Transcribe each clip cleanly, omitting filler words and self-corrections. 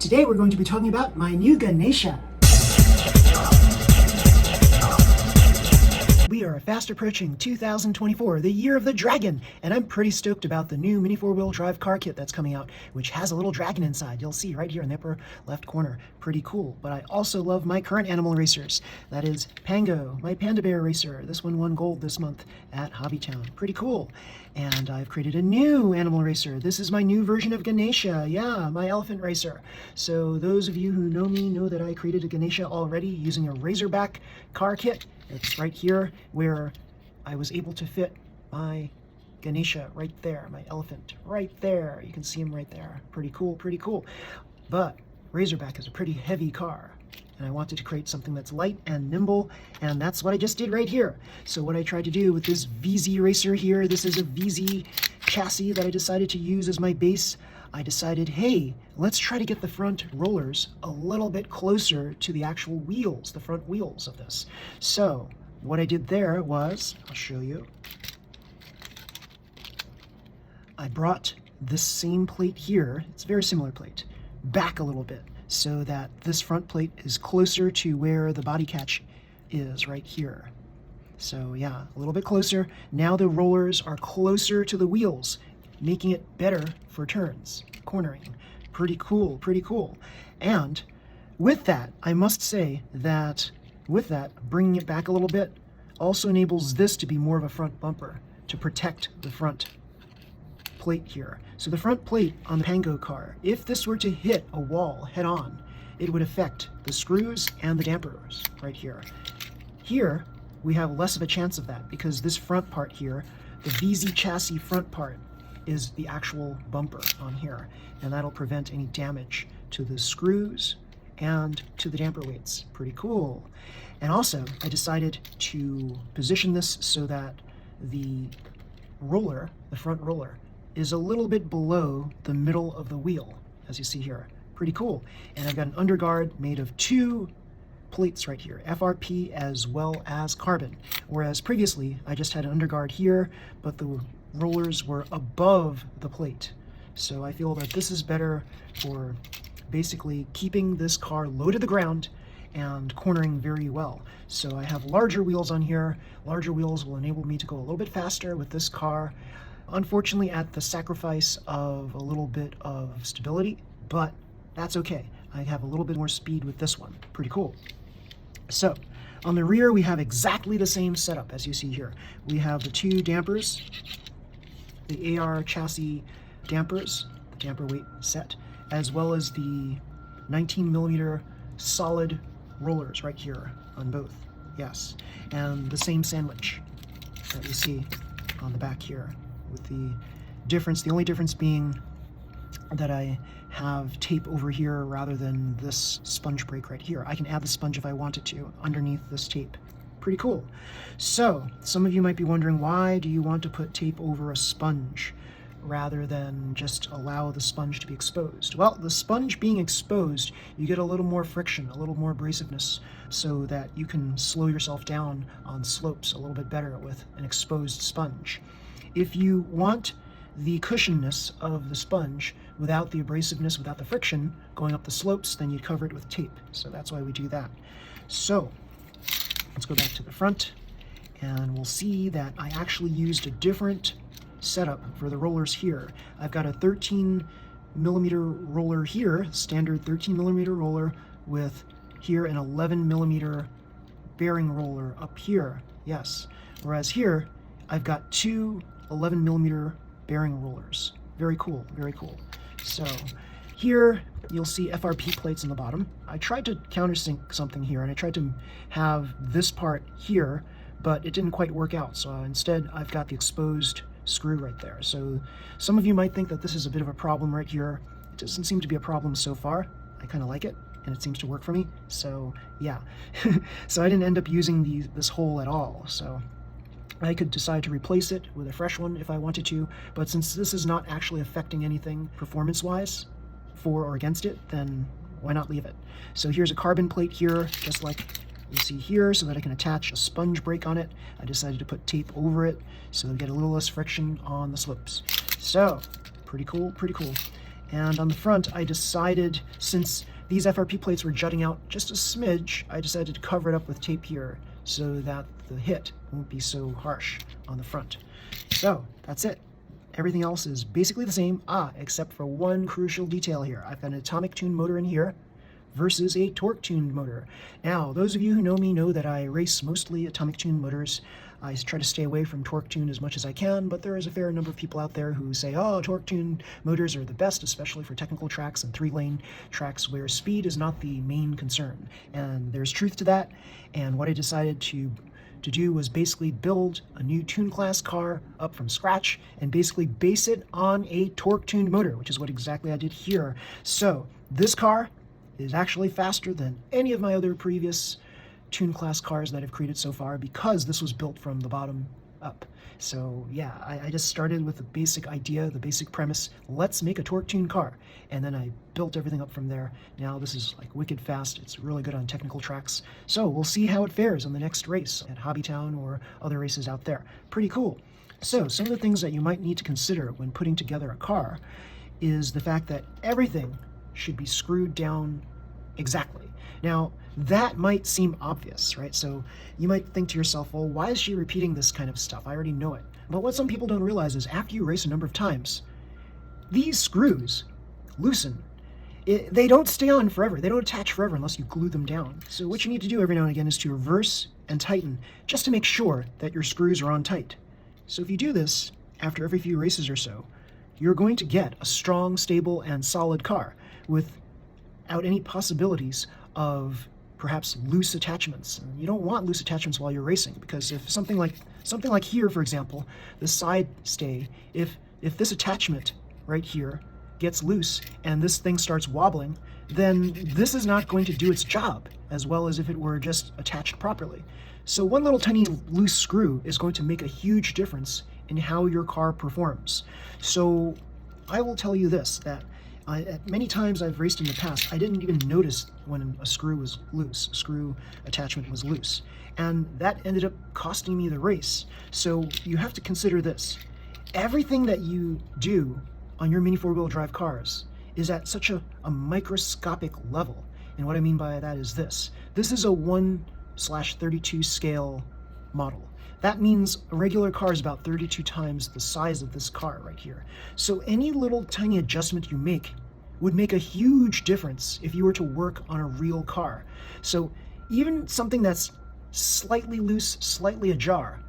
Today we're going to be talking about my new Ganesha. We are fast approaching 2024, the year of the dragon, and I'm pretty stoked about the new mini four-wheel drive car kit that's coming out, which has a little dragon inside. You'll see right here in the upper left corner. Pretty cool. But I also love my current animal racers. That is Pango, my panda bear racer. This one won gold this month at Hobbytown. Pretty cool. And I've created a new animal racer. This is my new version of Ganesha. Yeah, my elephant racer. So those of you who know me know that I created a Ganesha already using a Razorback car kit. It's right here where I was able to fit my Ganesha right there, my elephant right there. You can see him right there. Pretty cool, pretty cool. But Razorback is a pretty heavy car, and I wanted to create something that's light and nimble, and that's what I just did right here. So what I tried to do with this VZ racer here, this is a VZ chassis that I decided to use as my base. I decided, hey, let's try to get the front rollers a little bit closer to the actual wheels, the front wheels of this. So what I did there was, I'll show you. I brought this same plate here, it's a very similar plate, back a little bit so that this front plate is closer to where the body catch is right here. So yeah, a little bit closer. Now the rollers are closer to the wheels, making it better for turns, cornering. Pretty cool, pretty cool. And with that, I must say that with that, bringing it back a little bit also enables this to be more of a front bumper to protect the front plate here. So the front plate on the Pango car, if this were to hit a wall head on, it would affect the screws and the dampers right here. Here, we have less of a chance of that because this front part here, the VZ chassis front part, is the actual bumper on here, and that'll prevent any damage to the screws and to the damper weights. Pretty cool. And also, I decided to position this so that the roller, the front roller, is a little bit below the middle of the wheel, as you see here. Pretty cool. And I've got an underguard made of two plates right here, FRP as well as carbon, whereas previously I just had an underguard here, but the rollers were above the plate. So I feel that this is better for basically keeping this car low to the ground and cornering very well. So I have larger wheels on here. Larger wheels will enable me to go a little bit faster with this car, unfortunately at the sacrifice of a little bit of stability, but that's okay. I have a little bit more speed with this one. Pretty cool. So on the rear, we have exactly the same setup as you see here. We have the two dampers, the AR chassis dampers, the damper weight set, as well as the 19mm solid rollers right here on both. Yes, and the same sandwich that you see on the back here, with the difference, the only difference being that I have tape over here rather than this sponge break right here. I can add the sponge if I wanted to underneath this tape. Pretty cool. So some of you might be wondering, why do you want to put tape over a sponge rather than just allow the sponge to be exposed? Well, the sponge being exposed, you get a little more friction, a little more abrasiveness, so that you can slow yourself down on slopes a little bit better with an exposed sponge. If you want the cushionness of the sponge without the abrasiveness, without the friction going up the slopes, then you cover it with tape. So that's why we do that. So let's go back to the front, and we'll see that I actually used a different setup for the rollers here. I've got a 13mm roller here, standard 13mm roller, with here an 11mm bearing roller up here. Yes. Whereas here, I've got two 11mm bearing rollers. Very cool, very cool. So here you'll see FRP plates on the bottom. I tried to countersink something here, and I tried to have this part here, but it didn't quite work out. So instead I've got the exposed screw right there. So some of you might think that this is a bit of a problem right here. It doesn't seem to be a problem so far. I kind of like it, and it seems to work for me. So yeah, so I didn't end up using this hole at all. So I could decide to replace it with a fresh one if I wanted to, but since this is not actually affecting anything performance-wise for or against it, then why not leave it? So here's a carbon plate here, just like you see here, so that I can attach a sponge brake on it. I decided to put tape over it so I get a little less friction on the slopes. So pretty cool, pretty cool. And on the front, I decided, since these FRP plates were jutting out just a smidge, I decided to cover it up with tape here so that the hit won't be so harsh on the front. So that's it. Everything else is basically the same, except for one crucial detail here. I've got an atomic tuned motor in here versus a torque tuned motor. Now, those of you who know me know that I race mostly atomic tuned motors. I try to stay away from torque tuned as much as I can, but there is a fair number of people out there who say, oh, torque tuned motors are the best, especially for technical tracks and 3-lane tracks where speed is not the main concern. And there's truth to that. And what I decided to do was basically build a new tune class car up from scratch and basically base it on a torque tuned motor, which is what exactly I did here. So this car is actually faster than any of my other previous tune class cars that I've created so far, because this was built from the bottom up. So yeah, I just started with the basic idea, the basic premise, let's make a torque tuned car. And then I built everything up from there. Now this is like wicked fast. It's really good on technical tracks. So we'll see how it fares on the next race at Hobbytown or other races out there. Pretty cool. So some of the things that you might need to consider when putting together a car is the fact that everything should be screwed down exactly. Now, that might seem obvious, right? So you might think to yourself, well, why is she repeating this kind of stuff? I already know it. But what some people don't realize is after you race a number of times, these screws loosen. They don't stay on forever. They don't attach forever unless you glue them down. So what you need to do every now and again is to reverse and tighten just to make sure that your screws are on tight. So if you do this after every few races or so, you're going to get a strong, stable, and solid car without any possibilities of perhaps loose attachments. And you don't want loose attachments while you're racing, because if something like here, for example, the side stay, if this attachment right here gets loose and this thing starts wobbling, then this is not going to do its job as well as if it were just attached properly. So one little tiny loose screw is going to make a huge difference in how your car performs. So I will tell you this, that many times I've raced in the past, I didn't even notice when a screw was loose, a screw attachment was loose. And that ended up costing me the race. So you have to consider this. Everything that you do on your mini four-wheel drive cars is at such a microscopic level. And what I mean by that is this. This is a 1/32 scale model. That means a regular car is about 32 times the size of this car right here. So any little tiny adjustment you make would make a huge difference if you were to work on a real car. So even something that's slightly loose, slightly ajar,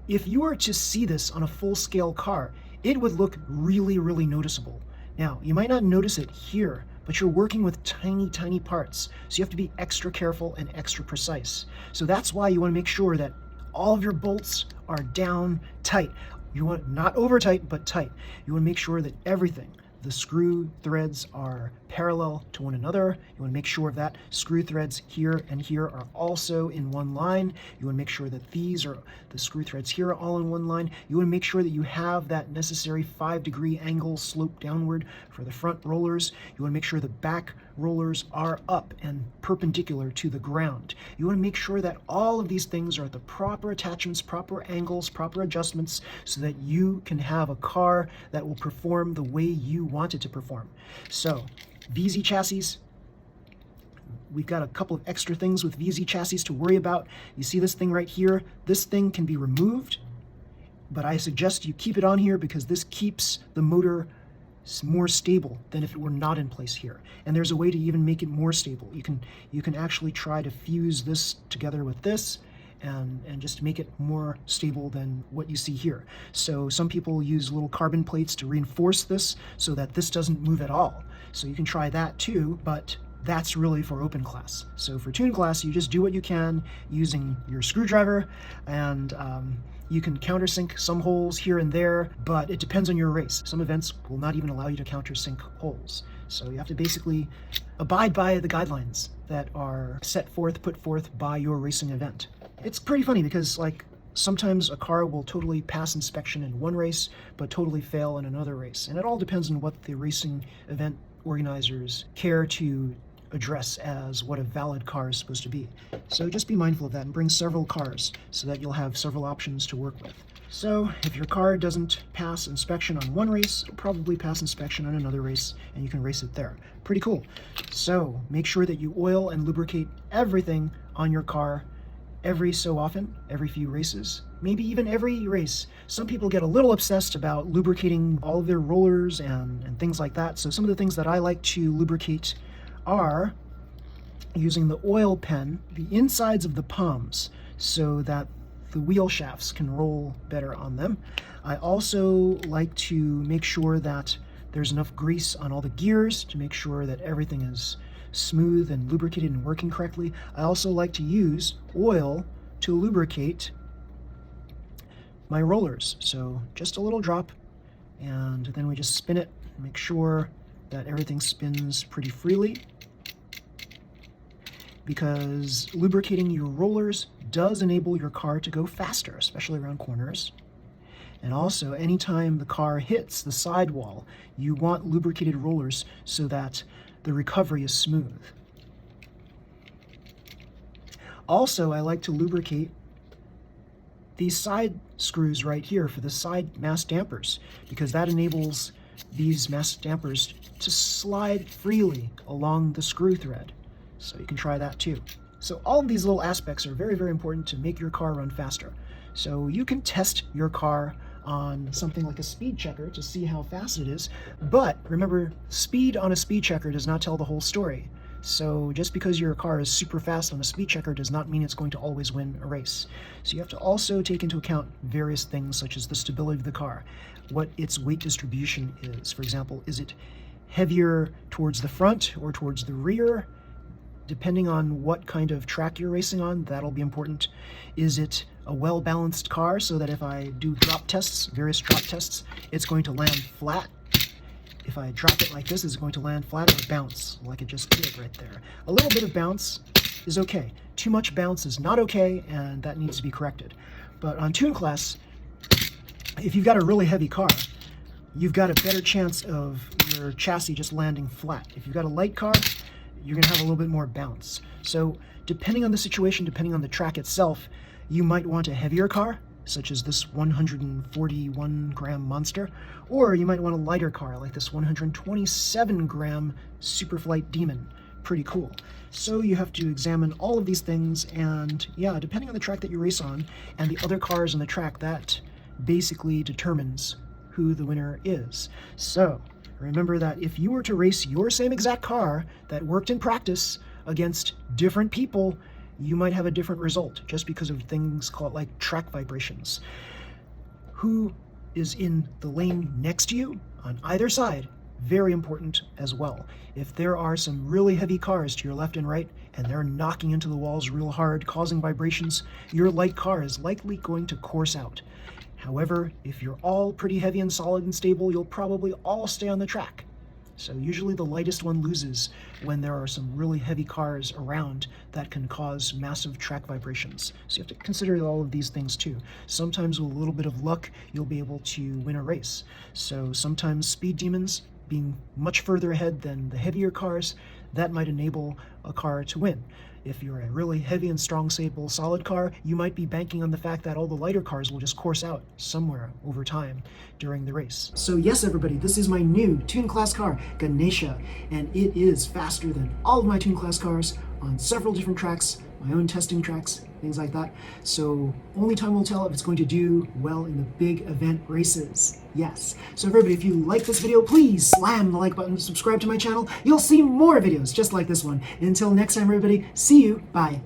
if you were to see this on a full-scale car, it would look really, really noticeable. Now, you might not notice it here, but you're working with tiny, tiny parts, so you have to be extra careful and extra precise. So that's why you want to make sure that all of your bolts are down tight. You want not over tight, but tight. You want to make sure that everything, the screw threads are parallel to one another. You want to make sure that screw threads here and here are also in one line. You want to make sure that the screw threads here are all in one line. You want to make sure that you have that necessary 5-degree angle slope downward for the front rollers. You want to make sure the back rollers are up and perpendicular to the ground. You want to make sure that all of these things are at the proper attachments, proper angles, proper adjustments, so that you can have a car that will perform the way you want it to perform. So, VZ chassis, we've got a couple of extra things with VZ chassis to worry about. You see this thing right here? This thing can be removed, but I suggest you keep it on here because this keeps the motor more stable than if it were not in place here. And there's a way to even make it more stable. You can actually try to fuse this together with this and just make it more stable than what you see here. So some people use little carbon plates to reinforce this so that this doesn't move at all. So you can try that too, but that's really for open class. So for tune class, you just do what you can using your screwdriver, and you can countersink some holes here and there, but it depends on your race. Some events will not even allow you to countersink holes. So you have to basically abide by the guidelines that are put forth by your racing event. It's pretty funny because sometimes a car will totally pass inspection in one race, but totally fail in another race. And it all depends on what the racing event organizers care to address as what a valid car is supposed to be. So just be mindful of that and bring several cars so that you'll have several options to work with. So if your car doesn't pass inspection on one race, it'll probably pass inspection on another race, and you can race it there. Pretty cool. So make sure that you oil and lubricate everything on your car every so often, every few races, maybe even every race. Some people get a little obsessed about lubricating all of their rollers and things like that. So some of the things that I like to lubricate are using the oil pen, the insides of the palms, so that the wheel shafts can roll better on them. I also like to make sure that there's enough grease on all the gears to make sure that everything is smooth and lubricated and working correctly. I also like to use oil to lubricate my rollers. So just a little drop, and then we just spin it, make sure that everything spins pretty freely, because lubricating your rollers does enable your car to go faster, especially around corners. And also, anytime the car hits the sidewall, you want lubricated rollers so that the recovery is smooth. Also, I like to lubricate these side screws right here for the side mass dampers, because that enables these mass dampers to slide freely along the screw thread. So you can try that too. So all of these little aspects are very, very important to make your car run faster. So you can test your car on something like a speed checker to see how fast it is. But remember, speed on a speed checker does not tell the whole story. So just because your car is super fast on a speed checker does not mean it's going to always win a race. So you have to also take into account various things such as the stability of the car, what its weight distribution is. For example, is it heavier towards the front or towards the rear? Depending on what kind of track you're racing on, that'll be important. Is it a well-balanced car so that if I do drop tests, various drop tests, it's going to land flat? If I drop it like this, is it going to land flat or bounce like it just did right there? A little bit of bounce is okay. Too much bounce is not okay, and that needs to be corrected. But on Tune Class, if you've got a really heavy car, you've got a better chance of your chassis just landing flat. If you've got a light car, you're going to have a little bit more bounce. So depending on the situation, depending on the track itself, you might want a heavier car, such as this 141 gram monster, or you might want a lighter car like this 127 gram Superflight Demon. Pretty cool. So you have to examine all of these things, and yeah, depending on the track that you race on and the other cars on the track, that basically determines who the winner is. So remember that if you were to race your same exact car that worked in practice against different people, you might have a different result just because of things called like track vibrations. Who is in the lane next to you on either side, very important as well. If there are some really heavy cars to your left and right and they're knocking into the walls real hard, causing vibrations, your light car is likely going to course out. However, if you're all pretty heavy and solid and stable, you'll probably all stay on the track. So usually the lightest one loses when there are some really heavy cars around that can cause massive track vibrations. So you have to consider all of these things too. Sometimes with a little bit of luck, you'll be able to win a race. So sometimes speed demons being much further ahead than the heavier cars, that might enable a car to win. If you're a really heavy and strong, stable, solid car, you might be banking on the fact that all the lighter cars will just course out somewhere over time during the race. So yes, everybody, this is my new Tune Class car, Ganesha, and it is faster than all of my Tune Class cars on several different tracks, my own testing tracks, things like that. So only time will tell if it's going to do well in the big event races. Yes. So everybody, if you like this video, please slam the like button, subscribe to my channel. You'll see more videos just like this one. Until next time, everybody, see you. Bye.